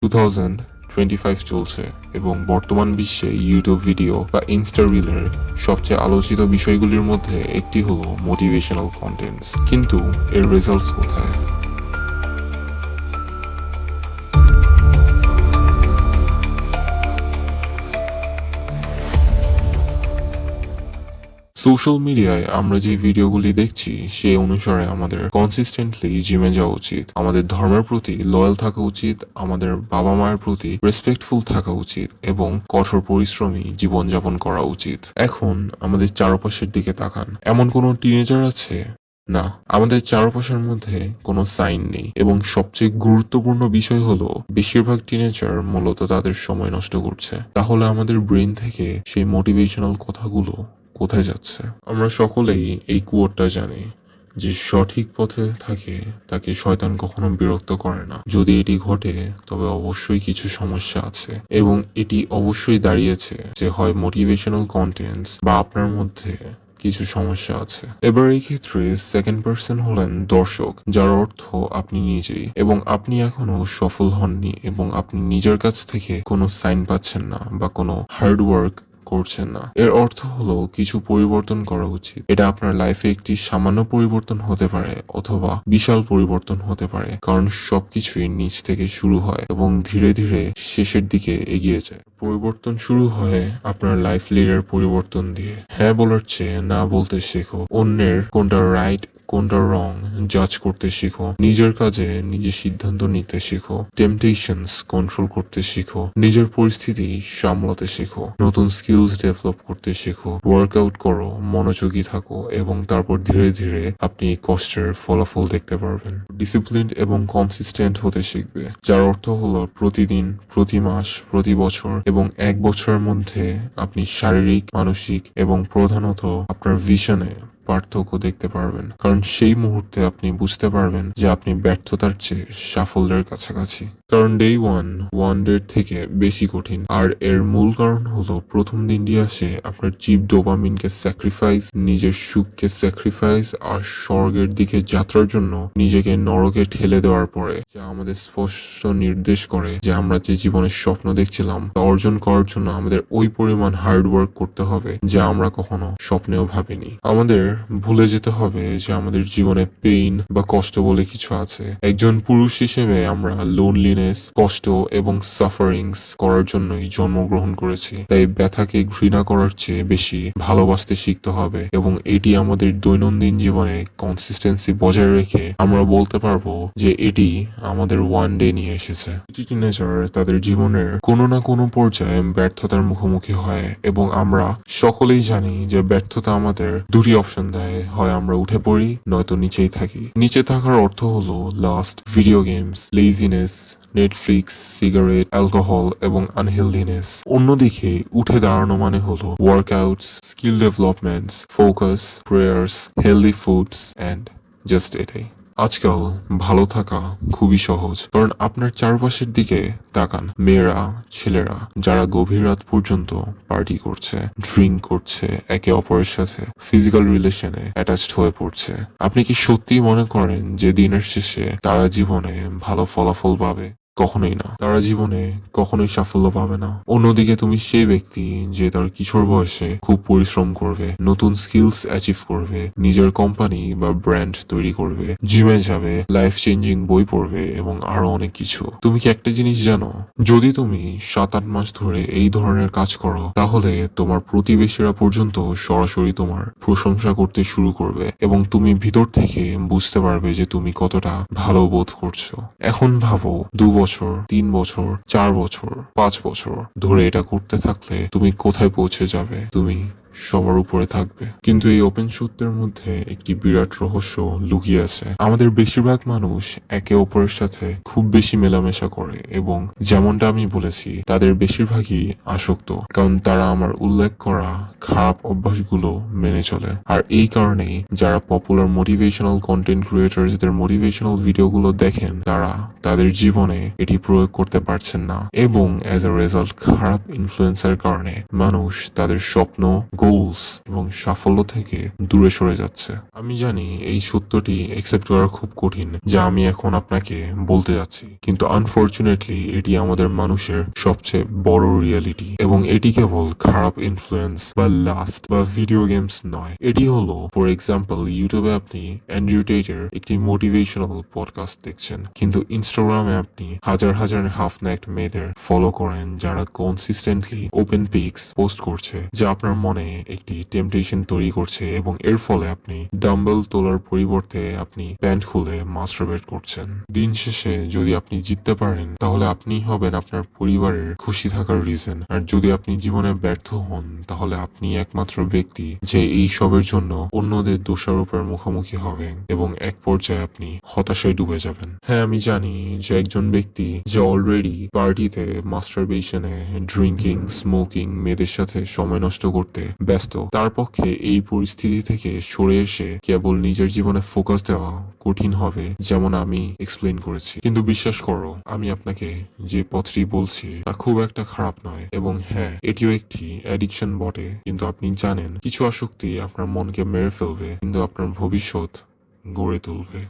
2025 চলছে এবং বর্তমান বিশ্বে ইউটিউব ভিডিও বা ইনস্টা রিলের সবচেয়ে আলোচিত বিষয়গুলির মধ্যে একটি হলো মোটিভেশনাল কন্টেন্টস। কিন্তু এর রেজাল্টস কোথায়? সোশ্যাল মিডিয়ায় আমরা যে ভিডিওগুলি দেখছি সে অনুসারে আমাদের কনসিস্টেন্টলি জিমে যাওয়া উচিত, আমাদের ধর্মের প্রতি লয়াল থাকা উচিত, আমাদের বাবা মায়ের প্রতি রেসপেক্টফুল থাকা উচিত এবং কঠোর পরিশ্রমী জীবনযাপন করা উচিত। এখন আমাদের চারপাশের দিকে তাকান, এমন কোনো টিনেজার আছে? না, আমাদের চারপাশের মধ্যে কোনো সাইন নেই এবং সবচেয়ে গুরুত্বপূর্ণ বিষয় হলো বেশিরভাগ টিনেজার মূলত তাদের সময় নষ্ট করছে। তাহলে আমাদের ব্রেন থেকে সেই মোটিভেশনাল কথাগুলো কোথায় যাচ্ছে? আমরা সকলেই এই কুয়োরটা জানি যে সঠিক পথে থাকে তাকে শয়তান কখনো বিরক্ত করে না। যদি এটি ঘটে তবে অবশ্যই কিছু সমস্যা আছে এবং এটি অবশ্যই দাঁড়িয়েছে যে হয় মোটিভেশনাল কন্টেন্টস বা আপনার মধ্যে কিছু সমস্যা আছে। এবার এই ক্ষেত্রে সেকেন্ড পার্সন হলেন দর্শক, যার অর্থ আপনি নিজেই, এবং আপনি এখনো সফল হননি এবং আপনি নিজের কাছ থেকে কোনো সাইন পাচ্ছেন না বা কোনো হার্ডওয়ার্ক করছেন না। এর অর্থ হলো কিছু পরিবর্তন করা উচিত। এটা আপনার লাইফে একটি সামান্য পরিবর্তন হতে পারে অথবা বিশাল পরিবর্তন হতে পারে, কারণ সবকিছুই নিচ থেকে শুরু হয় এবং ধীরে ধীরে শেষের দিকে এগিয়ে যায়। পরিবর্তন শুরু হয় আপনার লাইফ লিডের পরিবর্তন দিয়ে। হ্যাঁ বলার চেয়ে না বলতে শেখো, অন্যের কোনটা রাইট কোনটা রং জাজ করতে শিখো, নিজের কাজে নিজে সিদ্ধান্ত নিতে শিখো, টেম্পটেশনস কন্ট্রোল করতে শিখো, নিজের পরিস্থিতি সামলাতে শিখো, নতুন স্কিলস ডেভেলপ করতে শিখো, ওয়ার্কআউট করো, মনোযোগী থাকো এবং তারপর ধীরে ধীরে আপনি কষ্টের ফলাফল দেখতে পারবেন। ডিসিপ্লিন এবং কনসিস্টেন্ট হতে শিখবে, যার অর্থ হলো প্রতিদিন, প্রতি মাস, প্রতি বছর এবং এক বছরের মধ্যে আপনি শারীরিক, মানসিক এবং প্রধানত আপনার ভিশনে পার্থক্য দেখতে পারবেন, কারণ সেই মুহূর্তে আপনি বুঝতে পারবেন যে আপনি ব্যর্থতার চেয়ে সাফল্যের কাছাকাছি। কারণ ডে ওয়ান ডে থেকে বেশি কঠিন, আর এর মূল কারণ হলো প্রথম দিনটি আসে আপনার চিপ ডোপামিনকে স্যাক্রিফাইস, নিজের সুখকে স্যাক্রিফাইস আর স্বর্গের দিকে যাত্রার জন্য নিজেকে নরকে ঠেলে দেওয়ার পরে, যা আমাদের স্পষ্ট নির্দেশ করে যে আমরা যে জীবনের স্বপ্ন দেখছিলাম তা অর্জন করার জন্য আমাদের ওই পরিমাণ হার্ডওয়ার্ক করতে হবে যা আমরা কখনো স্বপ্নেও ভাবিনি। আমাদের ভুলে যেতে হবে যে আমাদের জীবনে পেইন বা কষ্ট বলে কিছু আছে। একজন পুরুষ হিসেবে আমরা লোনলিনেস, কষ্ট এবং সাফারিংস করার জন্যই জন্মগ্রহণ করেছি। তাই ব্যথাকে ঘৃণা করার চেয়ে বেশি ভালোবাসতে শিখতে হবে এবং এটি আমাদের দৈনন্দিন জীবনে কনসিস্টেন্সি বজায় রেখে আমরা বলতে পারবো যে এটি আমাদের ওয়ান ডে নিয়ে এসেছে। টিনেজার তাদের জীবনের কোনো না কোনো পর্যায়ে ব্যর্থতার মুখোমুখি হয় এবং আমরা সকলেই জানি যে ব্যর্থতা আমাদের দুটি অপশন দেয়, হয় আমরা উঠে পড়ি নয়তো নিচেই থাকি। নিচে থাকার অর্থ হলো last, video games, laziness, Netflix, cigarette, alcohol এবং আনহেলদিনেস। অন্যদিকে উঠে দাঁড়ানো মানে হলো workouts, skill developments, focus, prayers, healthy foods and just এটাই। আজকাল ভালো থাকা খুবই সহজ, কারণ আপনার চারপাশের দিকে তাকান, মেয়েরা, ছেলেরা যারা গভীর রাত পর্যন্ত পার্টি করছে, ড্রিঙ্ক করছে, একে অপরের সাথে ফিজিক্যাল রিলেশনে অ্যাটাচড হয়ে পড়ছে। আপনি কি সত্যিই মনে করেন যে দিনের শেষে তারা জীবনে ভালো ফলাফল পাবে? কখনোই না। তারা জীবনে কখনোই সাফল্য পাবে না। অন্যদিকে তুমি সেই ব্যক্তি যে তার কিশোর বয়সে খুব পরিশ্রম করবে, নতুন স্কিলস অ্যাচিভ করবে, নিজের কোম্পানি বা ব্র্যান্ড তৈরি করবে, জিমে যাবে, লাইফ চেঞ্জিং বই পড়বে এবং আরো অনেক কিছু। তুমি কি একটা জিনিস জানো? যদি তুমি 7-8 মাস ধরে এই ধরনের কাজ করো তাহলে তোমার প্রতিবেশীরা পর্যন্ত সরাসরি তোমার প্রশংসা করতে শুরু করবে এবং তুমি ভিতর থেকে বুঝতে পারবে যে তুমি কতটা ভালো বোধ করছো। এখন ভাবো, 2 বছর, 3 বছর, 4 বছর, 5 বছর ধরে এটা করতে থাকলে তুমি কোথায় পৌঁছে যাবে? তুমি সবার উপরে থাকবে। কিন্তু এই ওপেন সত্যের মধ্যে একটি বিরাট রহস্য লুকিয়ে আছে। আমাদের বেশিরভাগ মানুষ একে অপরের সাথে খুব বেশি মেলামেশা করে এবং যেমনটা আমি বলেছি তাদের বেশিরভাগই আসক্ত, কারণ তারা আমার উল্লেখ করা খারাপ অভ্যাসগুলো মেনে চলে। আর এই কারণেই যারা পপুলার মোটিভেশনাল কন্টেন্ট ক্রিয়েটরদের মোটিভেশনাল ভিডিওগুলো দেখেন তারা তাদের জীবনে এটি প্রয়োগ করতে পারছেন না এবং অ্যাজ এ রেজাল্ট খারাপ ইনফ্লুয়েন্সের কারণে মানুষ তাদের স্বপ্ন, গোলস এবং সাফল্য থেকে দূরে সরে যাচ্ছে। আমি জানি এই সত্যটি একসেপ্ট করা খুব কঠিন যা আমি এখন আপনাকে বলতে যাচ্ছি, কিন্তু আনফরচুনেটলি এটি আমাদের মানুষের সবচেয়ে বড় রিয়েলিটি। এবং এটি কেবল খারাপ ইনফ্লুয়েন্স বা লাস্ট বা ভিডিও গেমস নয়, এটি হলো ফর এক্সাম্পল ইউটিউবে আপনি অ্যান্ড্রু টেটের একটি মোটিভেশনাল পডকাস্ট দেখছেন, কিন্তু ইনস্টাগ্রামে আপনি হাজার হাজার হাফ নাইট মেয়েদের ফলো করেন যারা কনসিস্টেন্টলি ওপেন পিক্স পোস্ট করছে, যা আপনার মনে একটি টেম্পটেশন তৈরি করছে এবং এর ফলে আপনি ডাম্বেল তোলার পরিবর্তে আপনি প্যান্ট খুলে মাস্টারবেট করছেন। দিন শেষে যদি আপনি জিততে পারেন তাহলে আপনি হবেন আপনার পরিবারের খুশি থাকার রিজন, আর যদি আপনি জীবনে ব্যর্থ হন তাহলে আপনি একমাত্র ব্যক্তি যে এই সবের জন্য অন্যদের দোষারোপের মুখোমুখি হবে এবং এক পর্যায়ে আপনি হতাশায় ডুবে যাবেন। হ্যাঁ, আমি জানি যে একজন ব্যক্তি যে অলরেডি পার্টিতে, মাস্টারবেশনে, ড্রিঙ্কিং, স্মোকিং, মেয়েদের সাথে সময় নষ্ট করতে ব্যস্ত, তার পক্ষে এই পরিস্থিতি থেকে সরে এসে কেবল নিজের জীবনে ফোকাস দেওয়া কঠিন হবে, যেমন আমি এক্সপ্লেন করেছি। কিন্তু বিশ্বাস করো, আমি আপনাকে যে পথটি বলছি তা খুব একটা খারাপ নয়, এবং হ্যাঁ, এটিও একটি অ্যাডিকশন বটে, কিন্তু আপনি জানেন কিছু আসক্তি আপনার মনকে মেরে ফেলবে কিন্তু আপনার ভবিষ্যৎ গড়ে তুলবে।